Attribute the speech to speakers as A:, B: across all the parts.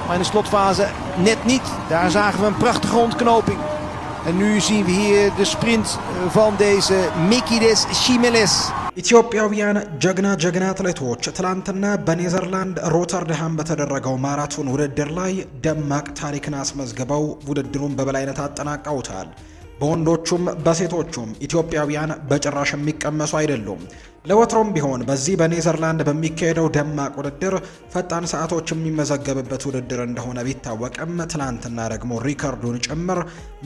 A: Maar in de slotfase net niet. Daar zagen we een prachtige ontknoping. En nu zien we hier de sprint van deze Mikides Shimeles.
B: ኢትዮጵያውያን ጀግና አትሌቶች ትላንትና በኔዘርላንድ ሮተርዳም በተደረገው ማራቶን ውድድር ላይ ደማቅ ታሪክን አስመዝግበው ውድድሩን በበላይነት አጠናቀውታል። በወንዶቹም በሴቶቹም ኢትዮጵያውያን በጭራሽ የሚቀመሱ አይደሉም። ለወትሮም ቢሆን በዚህ በኔዘርላንድ በሚካሄደው ደማቅ ውድድር ፈጣን ሰዓቶች የሚመዘገብበት ውድድር እንደሆነ ቢታወቅም ትላንትና ደግሞ ሪከርዱን ጭምር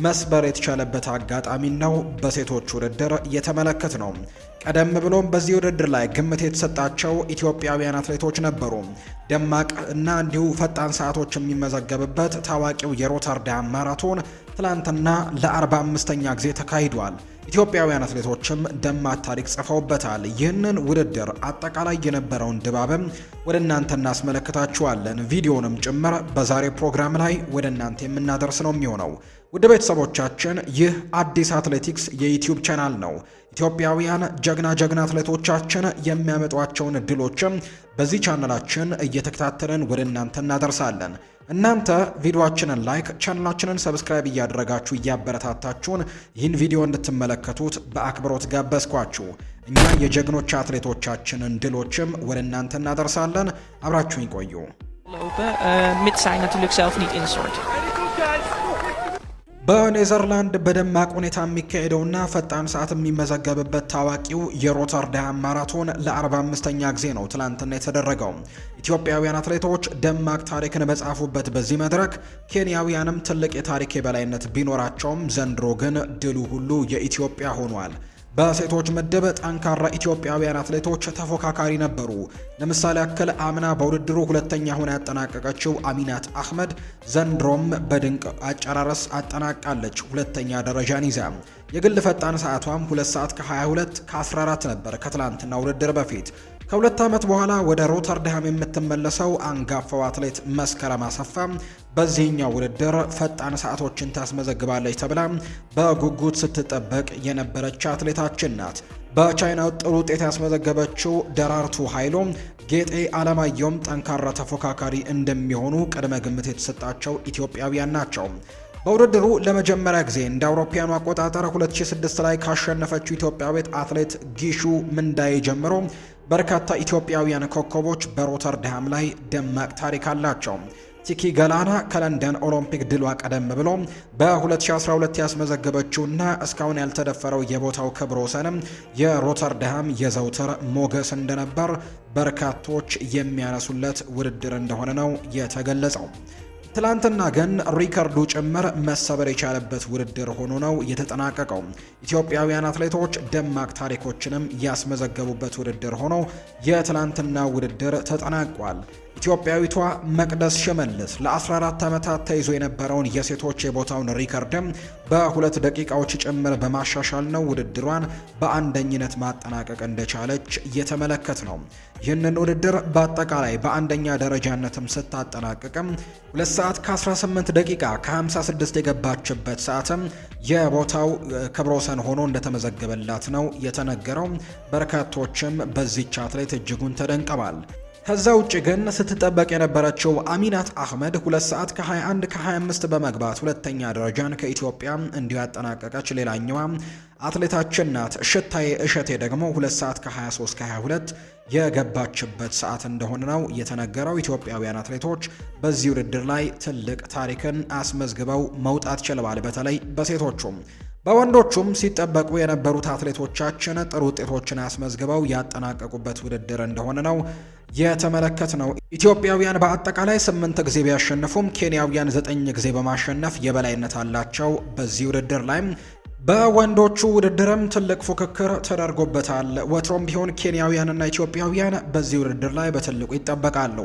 B: መስበር የተቻለበት አጋጣሚ ነው በሴቶች ውድድር የተመለከት ነው። ቀደም ብሎም በዚህ ውድድር ላይ ግምት የተሰጣቸው ኢትዮጵያውያን አትሌቶች ነበሩ። ደማቅ እና እንዲሁ ፈጣን ሰዓቶች የሚመዘገብበት ታዋቂው የሮተርዳም ማራቶን ትላንትና ለ45ኛ ጊዜ ተካሂዷል። ኢትዮጵያውያን አትሌቶችም ደማቅ ታሪክ ጽፈውበታል። ይህንን ውድድር አጠቃላይ የነበረውን ድባብም ወደ እናንተ እናስመለክታችኋለን። ቪዲዮንም ጭምር በዛሬ ፕሮግራም ላይ ወደ እናንተ የምናደርስ ነው የሚሆነው። ውድ ቤተሰቦቻችን ይህ አዲስ አትሌቲክስ የዩቲዩብ ቻናል ነው። ኢትዮጵያውያን ጀግና አትሌቶቻችን የሚያመጧቸውን ድሎችም በዚህ ቻናላችን እየተከታተልን ወደ እናንተ እናደርሳለን። እናንተ ቪዲዮአችንን ላይክ፣ ቻናላችንን ሰብስክራይብ እያደረጋችሁ እያበረታታችሁን ይህን ቪዲዮ እንድትመለከቱት በአክብሮት ጋበዝኳችሁ። እኛ የጀግኖች አትሌቶቻችንን ድሎችም ወደ እናንተ እናደርሳለን። አብራችሁን ቆዩ።
C: Mits hij natuurlijk zelf niet instort.
B: በኔዘርላንድ በደማቅ ሁኔታ የሚካሄደውና ፈጣን ሰዓት የሚመዘገብበት ታዋቂው የሮተርዳም ማራቶን ለ45ኛ ጊዜ ነው ትላንትና የተደረገው። ኢትዮጵያውያን አትሌቶች ደማቅ ታሪክን በጻፉበት በዚህ መድረክ ኬንያውያንም ትልቅ የታሪክ የበላይነት ቢኖራቸውም ዘንድሮ ግን ድሉ ሁሉ የኢትዮጵያ ሆኗል። በሴቶች ምድብ ጠንካራ ኢትዮጵያውያን አትሌቶች ተፎካካሪ ነበሩ። ለምሳሌ ያክል አምና በውድድሩ ሁለተኛ ሆና ያጠናቀቀችው አሚናት አህመድ ዘንድሮም በድንቅ አጨራረስ አጠናቃለች። ሁለተኛ ደረጃን ይዛ የግል ፈጣን ሰዓቷም 2 ሰዓት ከ22 ከ14 ነበር ከትላንትና ውድድር በፊት። ከሁለት ዓመት በኋላ ወደ ሮተርዳም የምትመለሰው አንጋፋው አትሌት መስከረም አሰፋ በዚህኛው ውድድር ፈጣን ሰዓቶችን ታስመዘግባለች ተብላ በጉጉት ስትጠበቅ የነበረች አትሌታችን ናት። በቻይናው ጥሩ ውጤት ያስመዘገበችው ደራርቱ ኃይሎ፣ ጌጤ አለማየሁም ጠንካራ ተፎካካሪ እንደሚሆኑ ቅድመ ግምት የተሰጣቸው ኢትዮጵያውያን ናቸው። በውድድሩ ለመጀመሪያ ጊዜ እንደ አውሮፓውያኑ አቆጣጠር 2006 ላይ ካሸነፈችው ኢትዮጵያዊት አትሌት ጊሹ ምንዳዬ ጀምሮ በርካታ ኢትዮጵያውያን ኮከቦች በሮተርዳም ላይ ደማቅ ታሪክ አላቸው። ቲኪ ገላና ከለንደን ኦሎምፒክ ድሏ ቀደም ብሎ በ2012 ያስመዘገበችውና እስካሁን ያልተደፈረው የቦታው ክብረ ወሰንም የሮተርዳም የዘውትር ሞገስ እንደነበር በርካቶች የሚያነሱለት ውድድር እንደሆነ ነው የተገለጸው። ትላንትና ግን ሪከርዱ ጭምር መሰበር የቻለበት ውድድር ሆኖ ነው የተጠናቀቀው። ኢትዮጵያውያን አትሌቶች ደማቅ ታሪኮችንም ያስመዘገቡበት ውድድር ሆኖ የትላንትና ውድድር ተጠናቋል። ኢትዮጵያዊቷ መቅደስ ሽመልስ ለ14 ዓመታት ተይዞ የነበረውን የሴቶች የቦታውን ሪከርድም በ2 ደቂቃዎች ጭምር በማሻሻል ነው ውድድሯን በአንደኝነት ማጠናቀቅ እንደቻለች እየተመለከት ነው። ይህንን ውድድር በአጠቃላይ በአንደኛ ደረጃነትም ስታጠናቅቅም 2 ሰዓት ከ18 ደቂቃ ከ56 የገባችበት ሰዓትም የቦታው ክብረ ወሰን ሆኖ እንደተመዘገበላት ነው የተነገረው። በርካቶችም በዚህች አትሌት እጅጉን ተደንቀዋል። ከዛ ውጭ ግን ስትጠበቅ የነበረችው አሚናት አህመድ 2 ሰዓት ከ21 ከ25 በመግባት ሁለተኛ ደረጃን ከኢትዮጵያ እንዲሁ ያጠናቀቀች ሌላኛዋ አትሌታችን ናት። ሽታዬ እሸቴ ደግሞ 2 ሰዓት ከ23 ከ22 የገባችበት ሰዓት እንደሆነ ነው የተነገረው። ኢትዮጵያውያን አትሌቶች በዚህ ውድድር ላይ ትልቅ ታሪክን አስመዝግበው መውጣት ችለዋል። በተለይ በሴቶቹም በወንዶቹም ሲጠበቁ የነበሩት አትሌቶቻችን ጥሩ ውጤቶችን አስመዝግበው ያጠናቀቁበት ውድድር እንደሆነ ነው የተመለከት ነው። ኢትዮጵያውያን በአጠቃላይ 8 ጊዜ ቢያሸንፉም ኬንያውያን 9 ጊዜ በማሸነፍ የበላይነት አላቸው። በዚህ ውድድር ላይ በወንዶቹ ውድድርም ትልቅ ፉክክር ተደርጎበታል። ወትሮም ቢሆን ኬንያውያንና ኢትዮጵያውያን በዚህ ውድድር ላይ በትልቁ ይጠበቃሉ።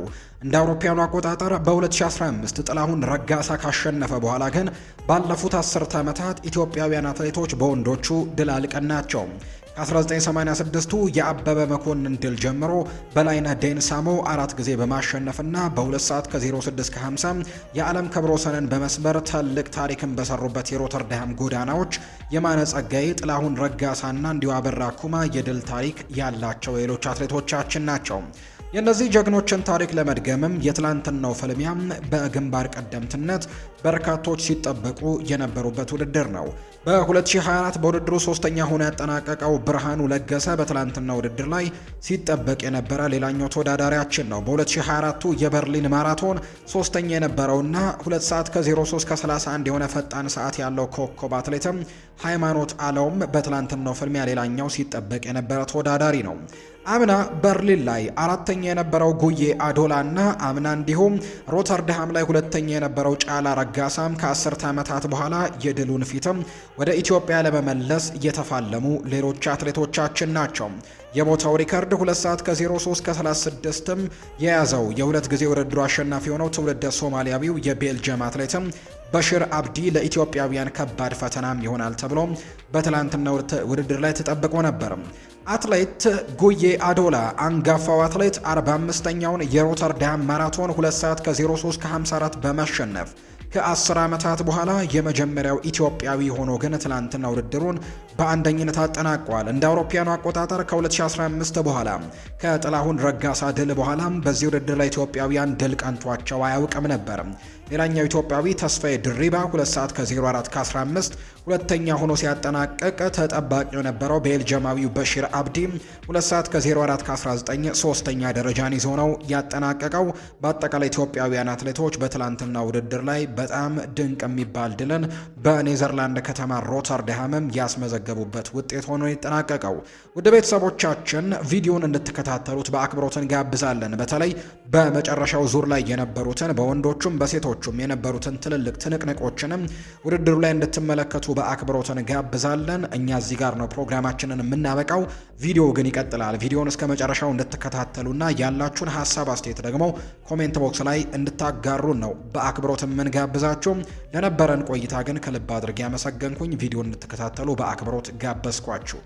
B: እንደ አውሮፓውያኑ አቆጣጠር በ2015 ጥላሁን ረጋሳ ካሸነፈ በኋላ ግን ባለፉት 10 ዓመታት ኢትዮጵያውያን አትሌቶች በወንዶቹ ድል አልቀናቸውም። ከ1986ቱ የአበበ መኮንን ድል ጀምሮ በላይነህ ዴንሳሞ 4 ጊዜ በማሸነፍና በ2 ሰዓት ከ06 ከ50 የዓለም ክብረ ወሰንን በመስበር ትልቅ ታሪክን በሰሩበት የሮተርዳም ጎዳናዎች የማነ ጸጋዬ፣ ጥላሁን ረጋሳና እንዲሁ አበራ ኩማ የድል ታሪክ ያላቸው ሌሎች አትሌቶቻችን ናቸው። የእነዚህ ጀግኖችን ታሪክ ለመድገምም የትላንትናው ፍልሚያ በግንባር ቀደምትነት በርካቶች ሲጠበቁ የነበሩበት ውድድር ነው። በ2024 በውድድሩ ሶስተኛ ሆኖ ያጠናቀቀው ብርሃኑ ለገሰ በትላንትና ውድድር ላይ ሲጠበቅ የነበረ ሌላኛው ተወዳዳሪያችን ነው። በ2024 የበርሊን ማራቶን ሶስተኛ የነበረውና 2 ሰዓት ከ03 ከ31 የሆነ ፈጣን ሰዓት ያለው ኮከብ አትሌትም ሃይማኖት አለውም በትላንትናው ፍልሚያ ሌላኛው ሲጠበቅ የነበረ ተወዳዳሪ ነው። አምና በርሊን ላይ አራተኛ የነበረው ጉዬ አዶላና አምና እንዲሁም ሮተርዳም ላይ ሁለተኛ የነበረው ጫላ ረጋሳም ከ10 ዓመታት በኋላ የድሉን ፊትም ወደ ኢትዮጵያ ለመመለስ እየተፋለሙ ሌሎች አትሌቶቻችን ናቸው። የቦታው ሪከርድ 2 ሰዓት ከ03 ከ36ም የያዘው የሁለት ጊዜ ውድድሩ አሸናፊ የሆነው ትውልደ ሶማሊያዊው የቤልጅየም አትሌትም በሽር አብዲ ለኢትዮጵያውያን ከባድ ፈተናም ይሆናል ተብሎ በትላንትና ውድድር ላይ ተጠብቆ ነበር። አትሌት ጉዬ አዶላ አንጋፋው አትሌት 45ኛውን የሮተርዳም ማራቶን 2 ሰዓት ከ03 ከ54 በማሸነፍ ከ10 ዓመታት በኋላ የመጀመሪያው ኢትዮጵያዊ ሆኖ ግን ትላንትና ውድድሩን በአንደኝነት አጠናቋል። እንደ አውሮፓውያኑ አቆጣጠር ከ2015 በኋላ ከጥላሁን ረጋሳ ድል በኋላ በዚህ ውድድር ላይ ኢትዮጵያውያን ድል ቀንቷቸው አያውቅም ነበር። ሌላኛው ኢትዮጵያዊ ተስፋዬ ድሪባ 2 ሰዓት ከ04 ከ15 ሁለተኛ ሆኖ ሲያጠናቀቅ ተጠባቂ የነበረው ቤልጅየማዊው በሽር አብዲ 2 ሰዓት ከ04 ከ19 ሶስተኛ ደረጃን ይዞ ነው ያጠናቀቀው። በአጠቃላይ ኢትዮጵያውያን አትሌቶች በትላንትና ውድድር ላይ በጣም ድንቅ የሚባል ድልን በኔዘርላንድ ከተማ ሮተርዳምም ያስመዘገቡበት ውጤት ሆኖ የተጠናቀቀው። ውድ ቤተሰቦቻችን ቪዲዮን እንድትከታተሉት በአክብሮት እንጋብዛለን። በተለይ በመጨረሻው ዙር ላይ የነበሩትን በወንዶቹም በሴቶቹም የነበሩትን ትልልቅ ትንቅንቆችንም ውድድሩ ላይ እንድትመለከቱ በአክብሮት እንጋብዛለን። እኛ እዚህ ጋር ነው ፕሮግራማችንን የምናበቃው። ቪዲዮ ግን ይቀጥላል። ቪዲዮን እስከ መጨረሻው እንድትከታተሉና ያላችሁን ሀሳብ አስተያየት ደግሞ ኮሜንት ቦክስ ላይ እንድታጋሩን ነው በአክብሮት የምንጋብዛችሁ። ለነበረን ቆይታ ግን ከልብ አድርጌ ያመሰገንኩኝ። ቪዲዮን እንድትከታተሉ በአክብሮት ጋበዝኳችሁ።